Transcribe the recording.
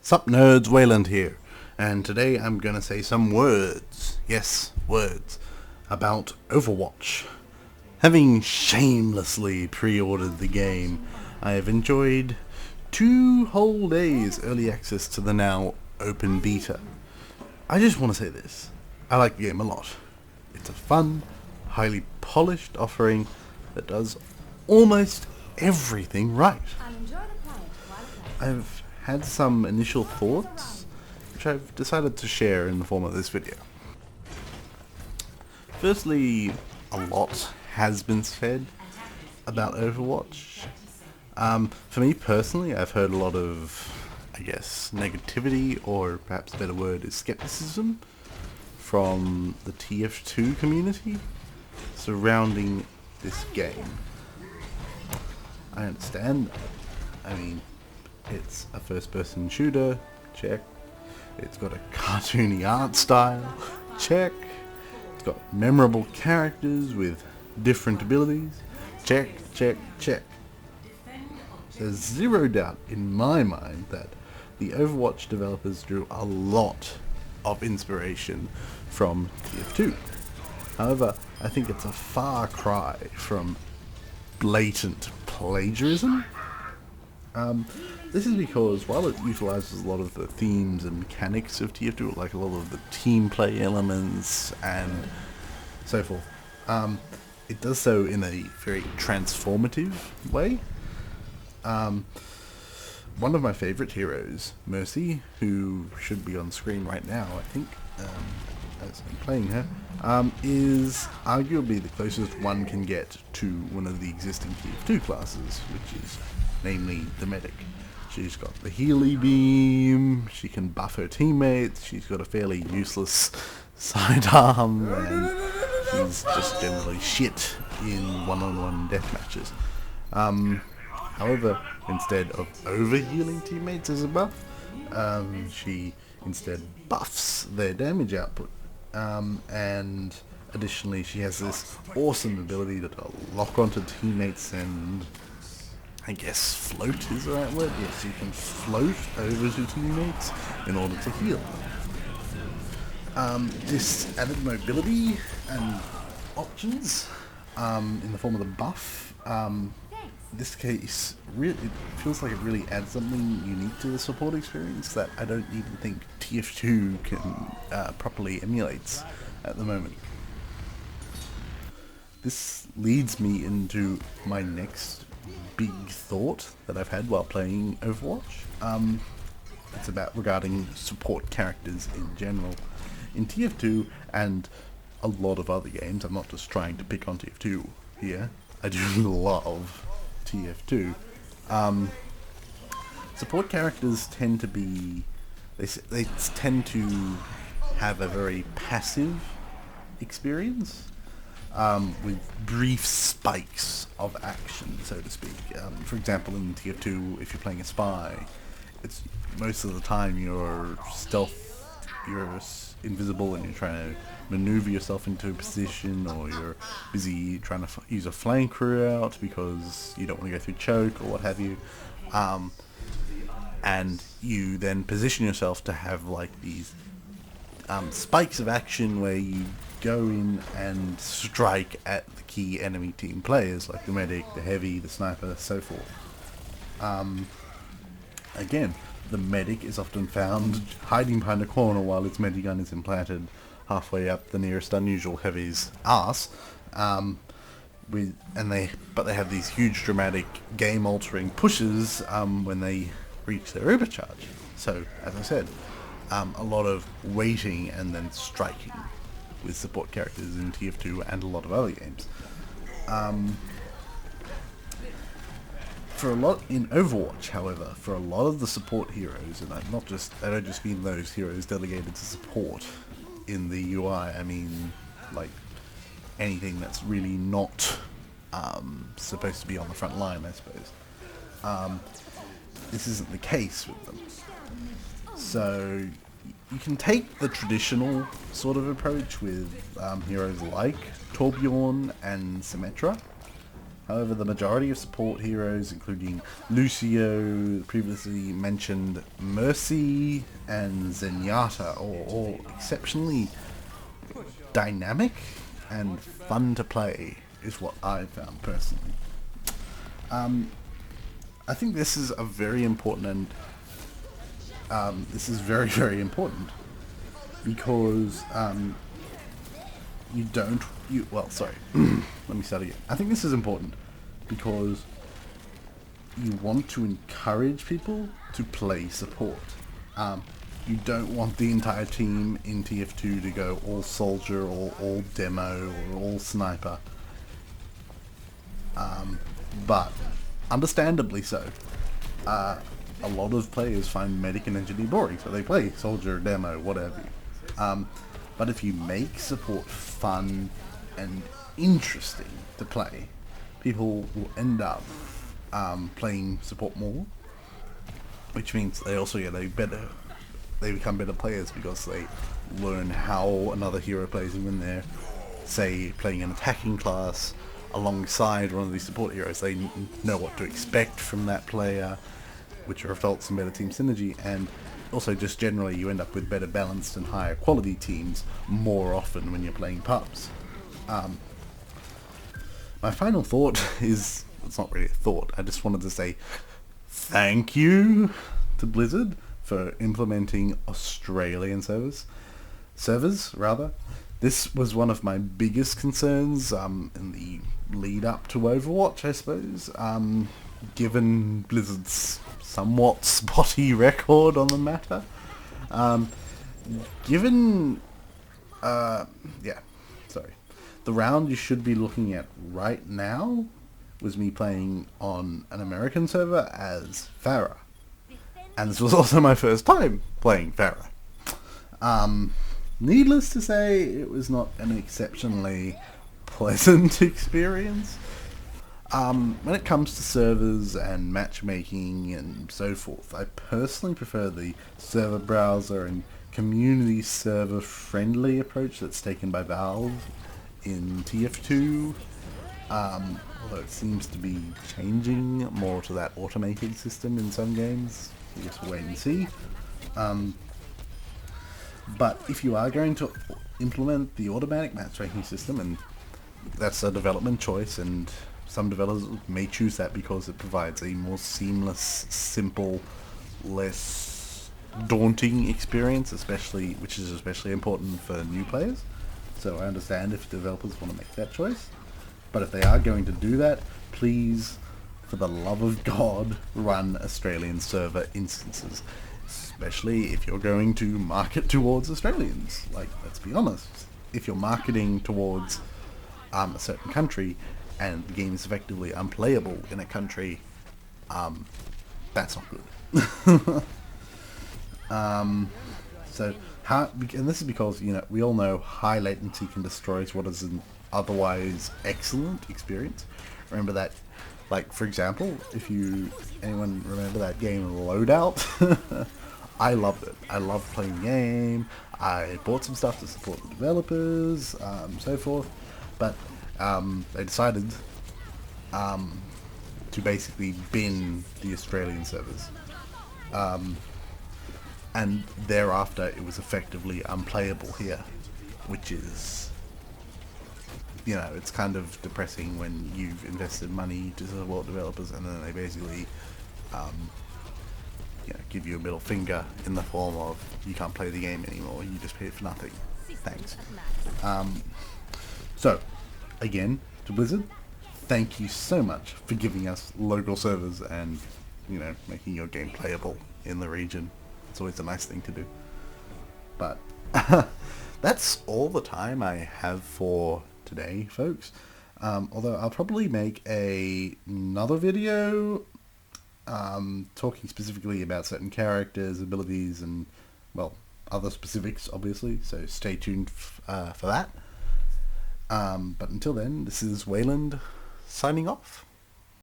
Sup nerds, Wayland here, and today I'm gonna say some words, yes, words, about Overwatch. Having shamelessly pre-ordered the game, I have enjoyed 2 whole days early access to the now open beta. I just want to say this, I like the game a lot. It's a fun, highly polished offering that does almost everything right. I've had some initial thoughts, which I've decided to share in the form of this video. Firstly, a lot has been said about Overwatch. For me personally, I've heard a lot of, negativity, or perhaps a better word is skepticism, from the TF2 community surrounding this game. I understand. It's a first-person shooter, check. It's got a cartoony art style, check. It's got memorable characters with different abilities, check, check, check. There's zero doubt in my mind that the Overwatch developers drew a lot of inspiration from TF2. However, I think it's a far cry from blatant plagiarism. This is because while it utilizes a lot of the themes and mechanics of TF2, like a lot of the team play elements and so forth, it does so in a very transformative way. One of my favorite heroes, Mercy, who should be on screen right now, I think, as I'm playing her, is arguably the closest one can get to one of the existing TF2 classes, which is namely the medic. She's got the Healy beam, she can buff her teammates, she's got a fairly useless sidearm, and she's just generally shit in one-on-one deathmatches. However, instead of over-healing teammates as a buff, she instead buffs their damage output. And additionally, she has this awesome ability to lock onto teammates and, float is the right word? Yes, you can float over to teammates in order to heal. This added mobility and options in the form of the buff, this case, it feels like it really adds something unique to the support experience that I don't even think TF2 can properly emulate at the moment. This leads me into my next big thought that I've had while playing Overwatch. It's about regarding support characters in general. In TF2 and a lot of other games, I'm not just trying to pick on TF2 here, I do love TF2. Support characters tend to be, they tend to have a very passive experience, with brief spikes of action, so to speak. For example, in TF2, if you're playing a spy, it's most of the time you're invisible and you're trying to maneuver yourself into a position, or you're busy trying to use a flank route because you don't want to go through choke or what have you, and you then position yourself to have like these spikes of action where you go in and strike at the key enemy team players like the medic, the heavy, the sniper, so forth. Again, the medic is often found hiding behind a corner while its medigun is implanted halfway up the nearest unusual heavy's arse, but they have these huge dramatic game-altering pushes when they reach their overcharge. So, as I said, a lot of waiting and then striking with support characters in TF2 and a lot of other games. For a lot in Overwatch, however, for a lot of the support heroes, and I don't just mean those heroes delegated to support in the UI, I mean like anything that's really not supposed to be on the front line, I suppose. This isn't the case with them. So you can take the traditional sort of approach with heroes like Torbjorn and Symmetra, However, the majority of support heroes, including Lucio, previously mentioned Mercy, and Zenyatta, are all exceptionally dynamic and fun to play, is what I've found personally. I think this is a very important, and this is very, very important because let me start again. I think this is important because you want to encourage people to play support. You don't want the entire team in TF2 to go all soldier or all demo or all sniper. But understandably so. A lot of players find medic and engineer boring, so they play soldier, demo, whatever. But if you make support fun and interesting to play, people will end up playing support more, which means they also they become better players because they learn how another hero plays, and when they're, say, playing an attacking class alongside one of these support heroes, they know what to expect from that player, which results in better team synergy, and also just generally you end up with better balanced and higher quality teams more often when you're playing pubs. My final thought is, it's not really a thought, I just wanted to say thank you to Blizzard for implementing Australian servers. This was one of my biggest concerns in the lead up to Overwatch, I suppose, given Blizzard's somewhat spotty record on the matter. The round you should be looking at right now was me playing on an American server as Pharah. And this was also my first time playing Pharah. Needless to say, it was not an exceptionally pleasant experience. When it comes to servers and matchmaking and so forth, I personally prefer the server browser and community server friendly approach that's taken by Valve in TF2, although it seems to be changing more to that automated system in some games. I guess we'll wait and see. But if you are going to implement the automatic matchmaking system, and that's a development choice, and some developers may choose that because it provides a more seamless, simple, less daunting experience, which is especially important for new players. So I understand if developers want to make that choice. But if they are going to do that, please, for the love of God, run Australian server instances. Especially if you're going to market towards Australians. Like, let's be honest. If you're marketing towards a certain country and the game is effectively unplayable in a country, that's not good. And this is because, we all know high latency can destroy what is an otherwise excellent experience. Remember that, like, for example, anyone remember that game Loadout? I loved it. I loved playing the game. I bought some stuff to support the developers, so forth. But they decided to basically bin the Australian servers. And thereafter it was effectively unplayable here, which is, it's kind of depressing when you've invested money to support developers and then they basically give you a middle finger in the form of you can't play the game anymore, you just paid for nothing. Thanks. So, again, to Blizzard, thank you so much for giving us local servers and, making your game playable in the region. It's always a nice thing to do. But that's all the time I have for today, folks. Although I'll probably make another video talking specifically about certain characters, abilities, and, other specifics, obviously. So stay tuned for that. But until then, this is Wayland signing off.